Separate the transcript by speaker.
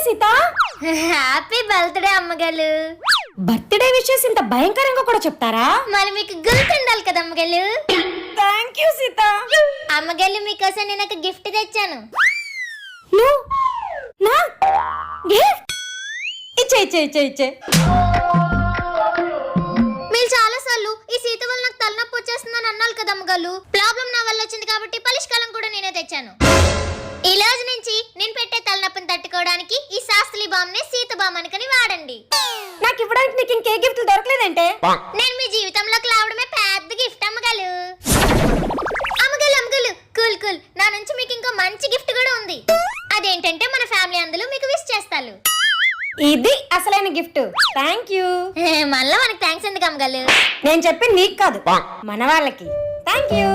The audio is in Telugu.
Speaker 1: సీత.
Speaker 2: హ్యాపీ బర్త్డే అమ్మగారు.
Speaker 1: బర్త్డే విషెస్ ఇంత భయంకరంగా కూడా చెప్తారా?
Speaker 2: మరి మీకు గుర్తుండాలి కదా అమ్మగారు.
Speaker 1: Thank you Sita.
Speaker 2: అమ్మగారు మీకోసం నేను ఒక గిఫ్ట్ తెచ్చాను.
Speaker 1: ఇచ్చే.
Speaker 2: మీరు చాలా సార్లు ఈ సీత వల్ల నాకు తలనొప్పి వచ్చేస్తుందని అన్నారు కదా అమ్మగారు. ప్రాబ్లం నా వల్ల వచ్చింది కాబట్టి పరిష్కారం కూడా నేనే తెచ్చాను. ఈ రోజు నుంచి నేను పెట్టే తలనొప్పిని తట్టుకోవడానికి ఈ శాస్త్రి బామ్ ని సీత బామ్ అనుకుని వాడండి.
Speaker 1: నాకు ఇవ్వడానికి నీకు ఇంకే గిఫ్ట్లు దొరకలేదంటే?
Speaker 2: నేను మీ జీవితంలోకి రావడమే పెద్ద గిఫ్ట్ అమ్మగారు. అమ్మగారు కూల్. నా నుంచి మీకు ఇంకో మంచి గిఫ్ట్ కూడా ఉంది. అదేంటంటే మన ఫ్యామిలీ అందరూ మీకు విష్ చేస్తారు.
Speaker 1: ఇది అసలైన గిఫ్ట్. Thank you.
Speaker 2: మళ్ళా మనకి థ్యాంక్స్ ఎందుకు అమ్మగారు?
Speaker 1: నేను చెప్పింది నీకు కాదు, మన వాళ్ళకి. Thank you.